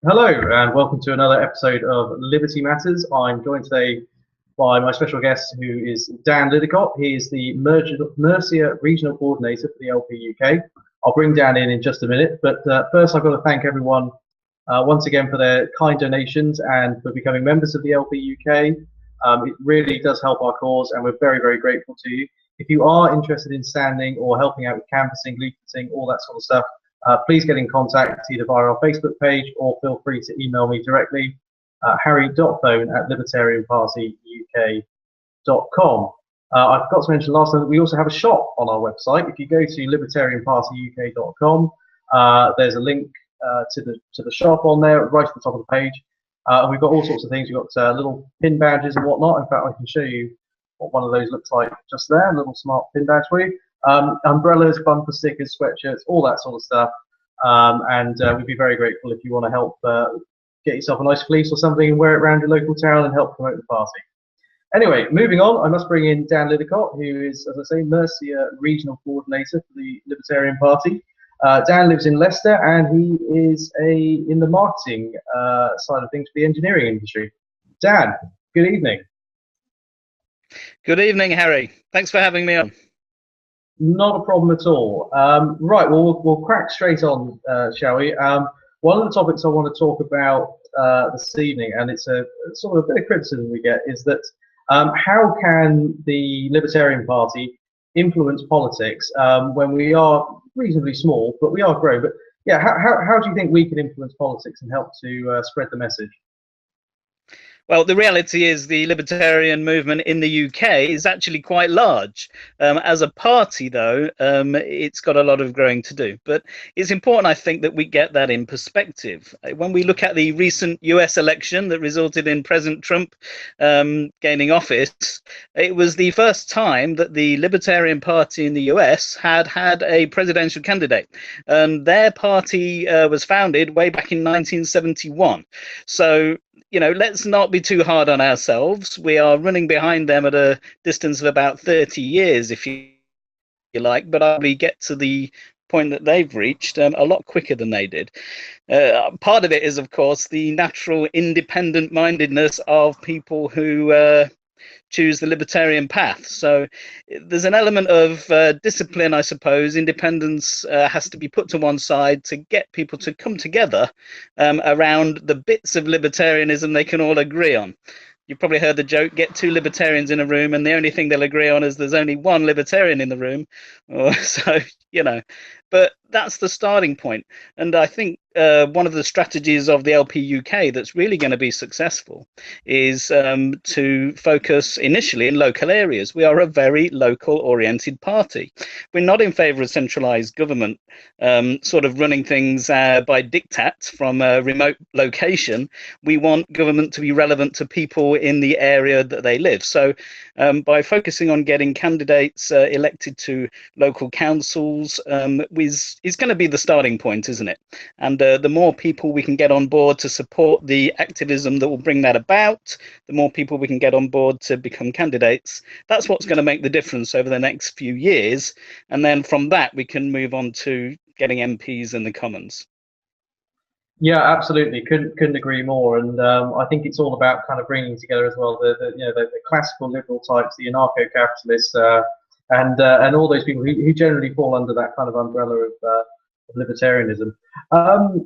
Hello and welcome to another episode of Liberty Matters. I'm joined today by my special guest who is Dan Liddicott. He is the Mercia Regional Coordinator for the LPUK. I'll bring Dan in just a minute, but first I've got to thank everyone once again for their kind donations and for becoming members of the LPUK. It really does help our cause and we're very, very grateful to you. If you are interested in standing or helping out with canvassing, leafleting, all that sort of stuff, please get in contact either via our Facebook page or feel free to email me directly, harry.fone@libertarianpartyuk.com. I forgot to mention last time that we also have a shop on our website. If you go to libertarianpartyuk.com, there's a link to the shop on there, right at the top of the page. And we've got all sorts of things. We've got little pin badges and whatnot. In fact, I can show you what one of those looks like just there, a little smart pin badge for you. Umbrellas, bumper stickers, sweatshirts, all that sort of stuff. We'd be very grateful if you want to help get yourself a nice fleece or something and wear it around your local town and help promote the party. Anyway, moving on, I must bring in Dan Liddicott, who is, as I say, Mercia Regional Coordinator for the Libertarian Party. Dan lives in Leicester and he is in the marketing side of things for the engineering industry. Dan, good evening. Good evening, Harry. Thanks for having me on. Not a problem at all. Right, well, we'll crack straight on, shall we? One of the topics I want to talk about this evening, and it's a sort of a bit of criticism we get, is that how can the Libertarian Party influence politics when we are reasonably small, but we are growing? But yeah, how do you think we can influence politics and help to spread the message? Well, the reality is the libertarian movement in the UK is actually quite large. As a party, though, it's got a lot of growing to do. But it's important, I think, that we get that in perspective. When we look at the recent US election that resulted in President Trump gaining office, it was the first time that the Libertarian Party in the US had a presidential candidate. Their party was founded way back in 1971. So, let's not be too hard on ourselves. We are running behind them at a distance of about 30 years, if you like, but I'll probably get to the point that they've reached a lot quicker than they did. Part of it is, of course, the natural independent mindedness of people who choose the libertarian path. So there's an element of discipline, I suppose. Independence has to be put to one side to get people to come together around the bits of libertarianism they can all agree on. You've probably heard the joke, get two libertarians in a room and the only thing they'll agree on is there's only one libertarian in the room. But that's the starting point. And I think one of the strategies of the LPUK that's really going to be successful is to focus initially in local areas. We are a very local oriented party. We're not in favour of centralised government sort of running things by diktat from a remote location. We want government to be relevant to people in the area that they live. So by focusing on getting candidates elected to local councils is going to be the starting point, isn't it? And the more people we can get on board to support the activism that will bring that about, the more people we can get on board to become candidates. That's what's going to make the difference over the next few years. And then from that, we can move on to getting MPs in the Commons. Yeah, absolutely. Couldn't agree more. And I think it's all about kind of bringing together as well the classical liberal types, the anarcho-capitalists, and all those people who generally fall under that kind of umbrella of libertarianism.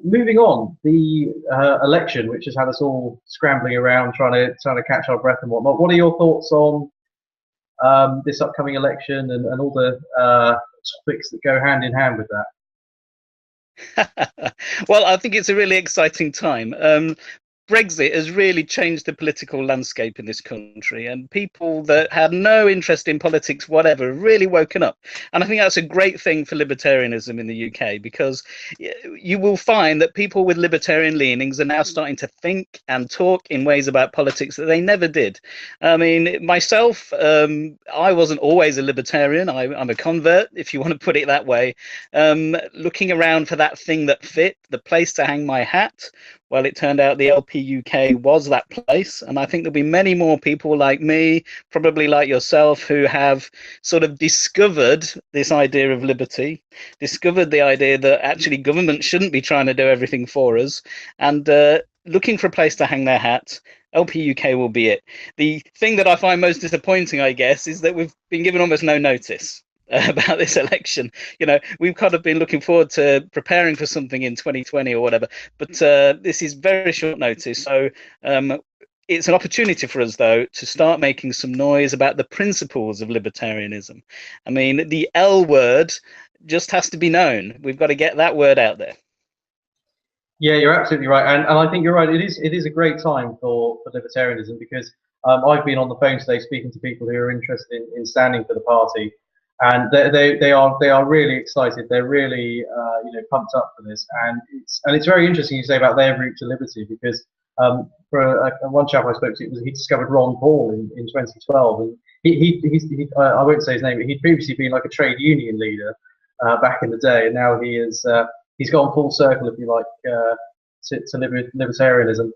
Moving on, the election, which has had us all scrambling around trying to catch our breath and whatnot. What are your thoughts on this upcoming election and all the topics that go hand in hand with that? Well, I think it's a really exciting time. Brexit has really changed the political landscape in this country, and people that had no interest in politics whatever have really woken up. And I think that's a great thing for libertarianism in the UK, because you will find that people with libertarian leanings are now starting to think and talk in ways about politics that they never did. I mean, myself, I wasn't always a libertarian. I'm a convert, if you want to put it that way. Looking around for that thing that fit, the place to hang my hat, Well, it turned out the LPUK was that place, and I think there'll be many more people like me, probably like yourself, who have sort of discovered this idea of liberty, discovered the idea that actually government shouldn't be trying to do everything for us, and looking for a place to hang their hat. LPUK will be it. The thing that I find most disappointing, I guess, is that we've been given almost no notice about this election. You know, we've kind of been looking forward to preparing for something in 2020 or whatever, but this is very short notice. So it's an opportunity for us, though, to start making some noise about the principles of libertarianism. I mean, the L word just has to be known. We've got to get that word out there. Yeah, you're absolutely right, and I think you're right. It is a great time for libertarianism, because I've been on the phone today speaking to people who are interested in standing for the party, and they are really excited. They're really pumped up for this, and it's very interesting you say about their route to liberty, because for one chap I spoke to, he discovered Ron Paul in 2012, and he I won't say his name, but he'd previously been like a trade union leader back in the day, and now he is. He's gone full circle, if you like, to libertarianism.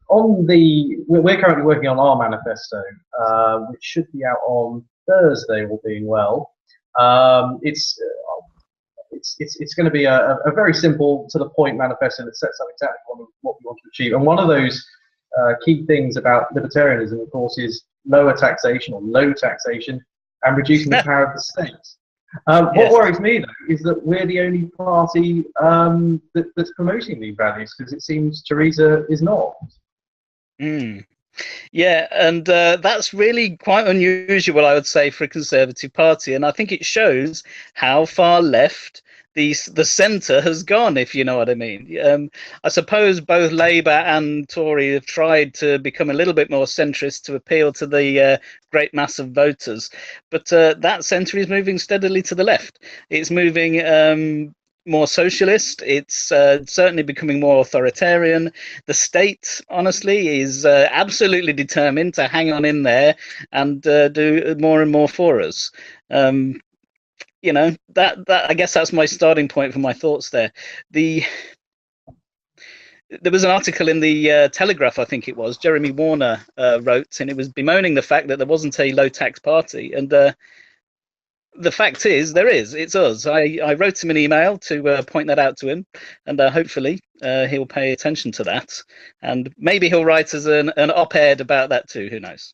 We're currently working on our manifesto, which should be out on Thursday, all being well. It's going to be a very simple, to the point manifesto that sets up exactly what we want to achieve. And one of those key things about libertarianism, of course, is lower taxation, or low taxation, and reducing the power of the state. What worries me, though, is that we're the only party that's promoting these values, because it seems Theresa is not. Yeah, and that's really quite unusual, I would say, for a Conservative Party, and I think it shows how far left the centre has gone, if you know what I mean. I suppose both Labour and Tory have tried to become a little bit more centrist to appeal to the great mass of voters, but that centre is moving steadily to the left. It's moving more socialist. It's certainly becoming more authoritarian. The state, honestly, is absolutely determined to hang on in there and do more and more for us. You know, that I guess that's my starting point for my thoughts there. There was an article in the Telegraph, I think it was, Jeremy Warner wrote, and it was bemoaning the fact that there wasn't a low tax party, and the fact is, there is. It's us. I wrote him an email to point that out to him, and hopefully he'll pay attention to that, and maybe he'll write us an op-ed about that too. Who knows?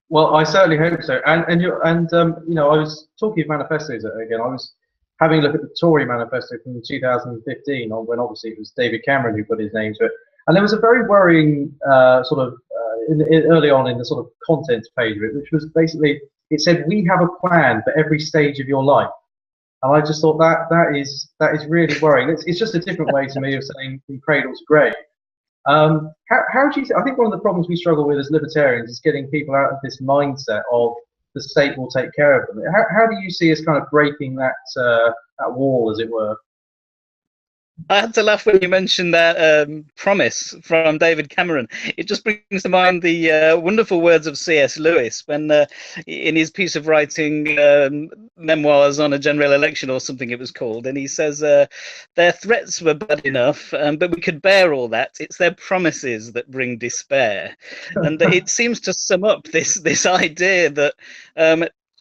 Well, I certainly hope so. And I was talking of manifestos again. I was having a look at the Tory manifesto from 2015, when obviously it was David Cameron who put his name to it, and there was a very worrying early on in the sort of contents page of it, which was basically, it said, "We have a plan for every stage of your life," and I just thought that is really worrying. It's just a different way to me of saying from cradle to grave. How do you? I think one of the problems we struggle with as libertarians is getting people out of this mindset of the state will take care of them. How do you see us kind of breaking that wall, as it were? I had to laugh when you mentioned that promise from David Cameron. It just brings to mind the wonderful words of C.S. Lewis when, in his piece of writing, Memoirs on a General Election or something it was called, and he says, their threats were bad enough, but we could bear all that. It's their promises that bring despair. And it seems to sum up this idea that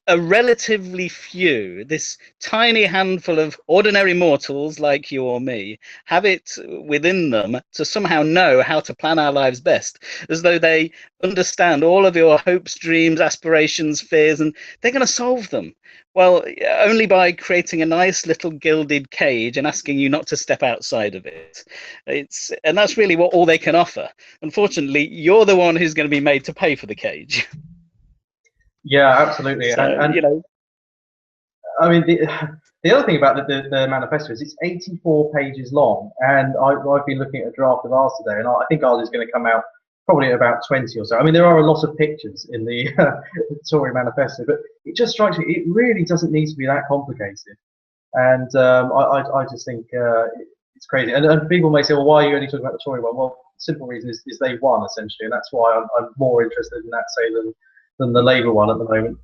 a relatively few, this tiny handful of ordinary mortals like you or me, have it within them to somehow know how to plan our lives best, as though they understand all of your hopes, dreams, aspirations, fears, and they're going to solve them. Well, only by creating a nice little gilded cage and asking you not to step outside of it. And that's really all they can offer. Unfortunately, you're the one who's going to be made to pay for the cage. Yeah, absolutely. So, and you know, I mean, the other thing about the manifesto is it's 84 pages long, and I've been looking at a draft of ours today, and I think ours is going to come out probably at about 20 or so. I mean, there are a lot of pictures in the Tory manifesto, but it just strikes me, it really doesn't need to be that complicated. And I just think it's crazy. And people may say, well, why are you only talking about the Tory one? Well, the simple reason is they won, essentially, and that's why I'm more interested in that, say, than the Labour one at the moment.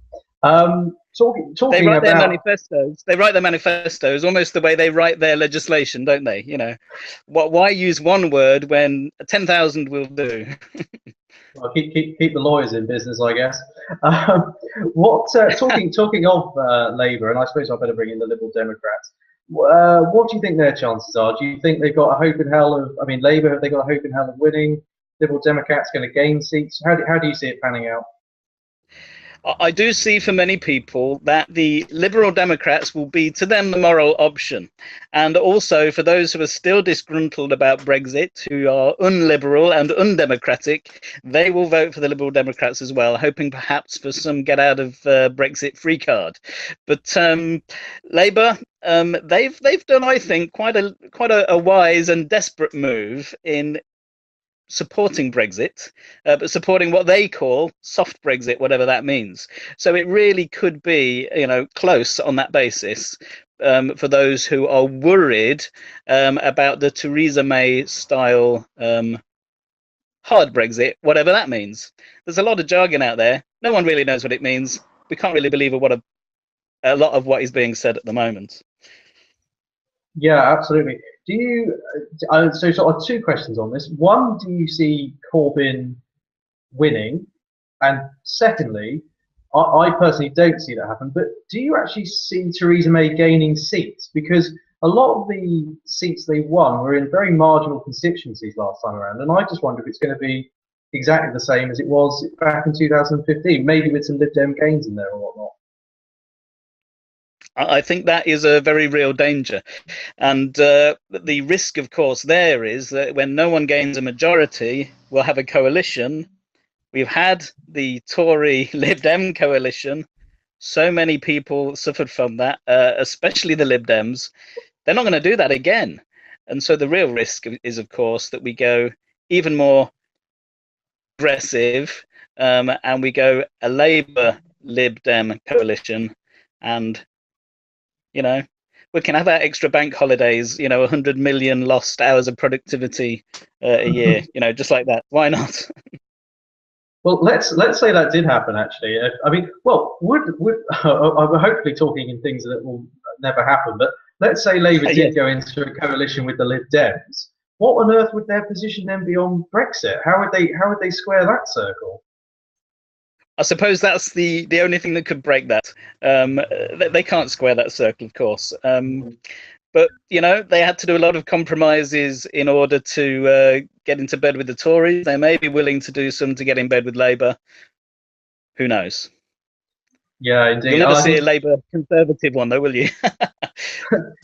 Talking They talking write their about manifestos. They write their manifestos almost the way they write their legislation, don't they? You know, why use one word when 10,000 will do? well, keep the lawyers in business, I guess. What talking of Labour, and I suppose I better bring in the Liberal Democrats. What do you think their chances are? Do you think they've got a hope in hell of? I mean, Labour, have they got a hope in hell of winning? Liberal Democrats going to gain seats? How do you see it panning out? I do see for many people that the Liberal Democrats will be, to them, the moral option. And also for those who are still disgruntled about Brexit, who are unliberal and undemocratic, they will vote for the Liberal Democrats as well, hoping perhaps for some get out of Brexit free card. But Labour, they've done, I think, quite a wise and desperate move in supporting Brexit, but supporting what they call soft Brexit, whatever that means. So it really could be, you know, close on that basis for those who are worried about the Theresa May style hard Brexit, whatever that means. There's a lot of jargon out there. No one really knows what it means. We can't really believe a lot of what is being said at the moment. Yeah, absolutely. Do you? So sort of two questions on this. One, do you see Corbyn winning? And secondly, I personally don't see that happen. But do you actually see Theresa May gaining seats? Because a lot of the seats they won were in very marginal constituencies last time around, and I just wonder if it's going to be exactly the same as it was back in 2015, maybe with some Lib Dem gains in there or whatnot. I think that is a very real danger. And the risk, of course, there is that when no one gains a majority, we'll have a coalition. We've had the Tory Lib Dem coalition. So many people suffered from that, especially the Lib Dems. They're not going to do that again. And so the real risk is, of course, that we go even more aggressive and we go a Labour Lib Dem coalition, and you know, we can have our extra bank holidays, you know, 100 million lost hours of productivity a year, you know, just like that. Why not? Well, let's say that did happen. Actually, I mean, well, would I'm hopefully talking in things that will never happen. But let's say Labour did Yes. go into a coalition with the Lib Dems. What on earth would their position then be on Brexit? How would they square that circle? I suppose that's the only thing that could break that. They can't square that circle, of course. But you know, they had to do a lot of compromises in order to get into bed with the Tories. They may be willing to do some to get in bed with Labour. Who knows? Yeah, You'll indeed. never I see a think Labour Conservative one, though, will you?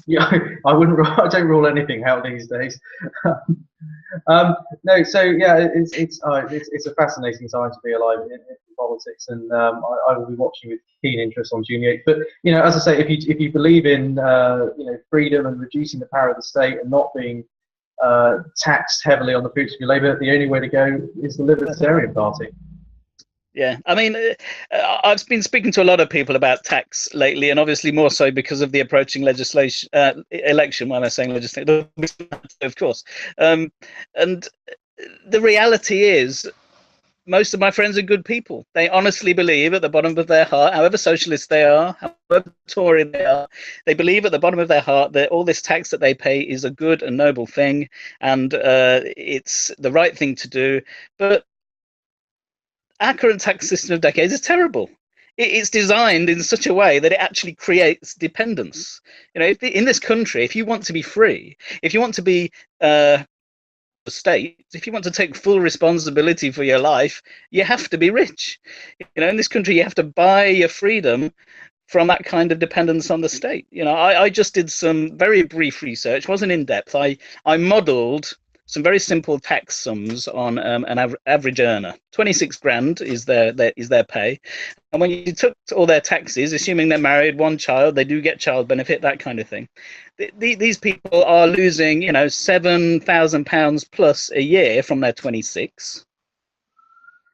yeah, I wouldn't. I don't rule anything out these days. No, so yeah, it's a fascinating time to be alive in politics, and I will be watching with keen interest on June 8th. But you know, as I say, if you believe in you know, freedom and reducing the power of the state and not being taxed heavily on the fruits of your labour, the only way to go is the Libertarian Party. Yeah, I mean, I've been speaking to a lot of people about tax lately, and obviously more so because of the approaching legislation, election. When I'm saying legislation, of course, and the reality is, most of my friends are good people. They honestly believe at the bottom of their heart, however socialist they are, however Tory they are, they believe at the bottom of their heart that all this tax that they pay is a good and noble thing, and it's the right thing to do. But our current tax system of decades is terrible. It's designed in such a way that it actually creates dependence. You know, in this country, if you want to be free, if you want to be state, if you want to take full responsibility for your life, you have to be rich. You know, in this country, you have to buy your freedom from that kind of dependence on the state. You know, I just did some very brief research, wasn't in depth. I modeled some very simple tax sums on an average earner. 26 grand is their pay, and when you took all their taxes, assuming they're married, one child, they do get child benefit, that kind of thing. These people are losing, you know, £7,000 plus a year from their 26.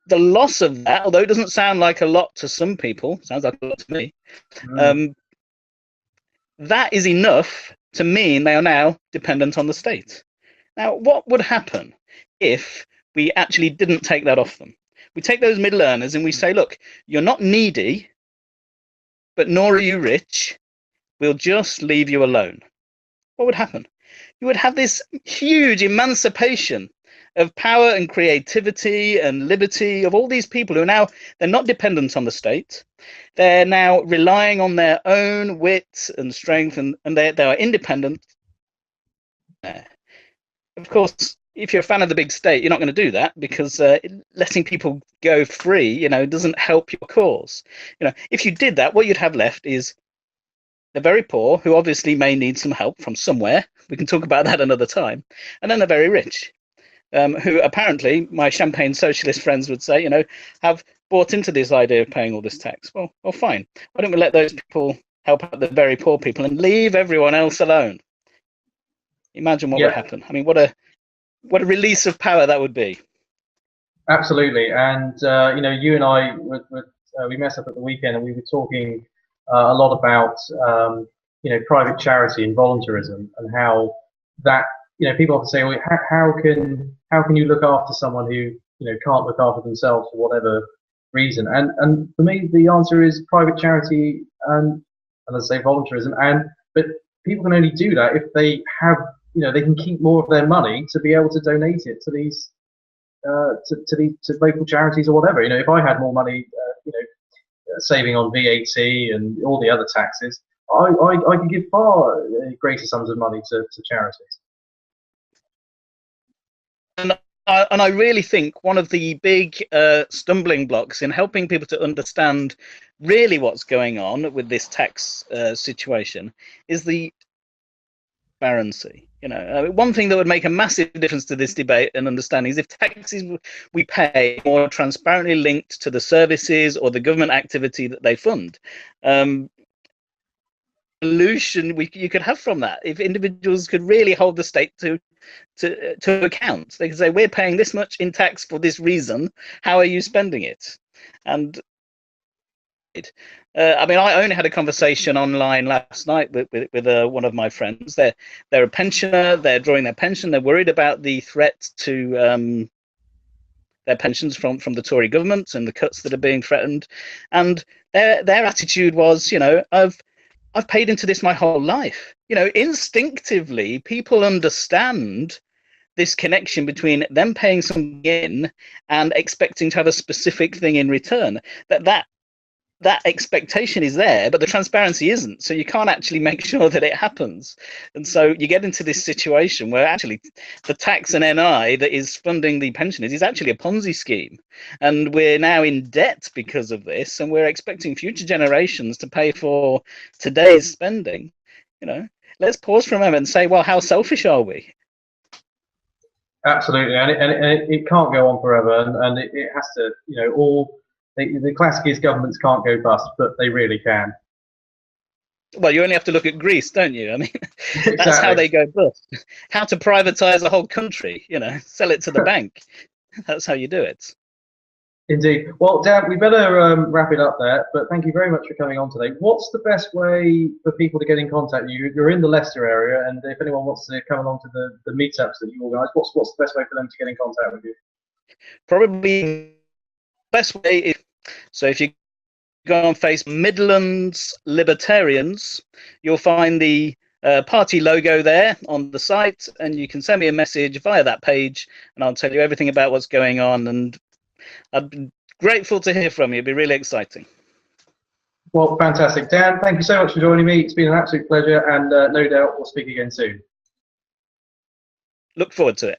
The loss of that, although it doesn't sound like a lot to some people, sounds like a lot to me. That is enough to mean they are now dependent on the state. Now, what would happen if we actually didn't take that off them? We take those middle earners and we say, look, you're not needy, but nor are you rich. We'll just leave you alone. What would happen? You would have this huge emancipation of power and creativity and liberty of all these people who are now, they're not dependent on the state. They're now relying on their own wit and strength, and they are independent. Of course, if you're a fan of the big state, you're not going to do that, because letting people go free, you know, doesn't help your cause. You know, if you did that, what you'd have left is the very poor, who obviously may need some help from somewhere. We can talk about that another time. And then the very rich, who apparently, my champagne socialist friends would say, you know, have bought into this idea of paying all this tax. Well, fine. Why don't we let those people help out the very poor people and leave everyone else alone? Imagine what would happen. I mean, what a release of power that would be. Absolutely. And you know, you and I we met up at the weekend, and we were talking a lot about you know, private charity and voluntarism, and how that, you know, people often say, well, how can you look after someone who, you know, can't look after themselves for whatever reason? And for me, the answer is private charity and let's say voluntarism. But people can only do that if they have, you know, they can keep more of their money to be able to donate it to these to local charities or whatever. You know, if I had more money, you know, saving on VAT and all the other taxes, I could give far greater sums of money to charities. And I really think one of the big stumbling blocks in helping people to understand really what's going on with this tax situation is the transparency. You know, one thing that would make a massive difference to this debate and understanding is if taxes we pay more transparently linked to the services or the government activity that they fund. Solution you could have from that, if individuals could really hold the state to account. They could say, we're paying this much in tax for this reason, how are you spending it? And I mean, I only had a conversation online last night with one of my friends. They're a pensioner, they're drawing their pension, they're worried about the threat to their pensions from the Tory government and the cuts that are being threatened. And their attitude was, you know, I've paid into this my whole life. You know, instinctively, people understand this connection between them paying something in and expecting to have a specific thing in return. That expectation is there, but the transparency isn't. So you can't actually make sure that it happens. And so you get into this situation where actually the tax and NI that is funding the pensioners is actually a Ponzi scheme. And we're now in debt because of this, and we're expecting future generations to pay for today's spending. You know, let's pause for a moment and say, well, how selfish are we? Absolutely, and it can't go on forever, and it has to, you know, the classic is governments can't go bust, but they really can. Well, you only have to look at Greece, don't you? I mean, Exactly. That's how they go bust. How to privatize a whole country, you know, sell it to the bank. That's how you do it. Indeed. Well, Dan, we better wrap it up there, but thank you very much for coming on today. What's the best way for people to get in contact with you? You're in the Leicester area, and if anyone wants to come along to the meetups that you organise, what's the best way for them to get in contact with you? Probably best way if you go on Facebook, Midlands Libertarians, you'll find the party logo there on the site, and you can send me a message via that page, and I'll tell you everything about what's going on. And I'd be grateful to hear from you. It'd be really exciting. Well, fantastic, Dan. Thank you so much for joining me. It's been an absolute pleasure, and no doubt we'll speak again soon. Look forward to it.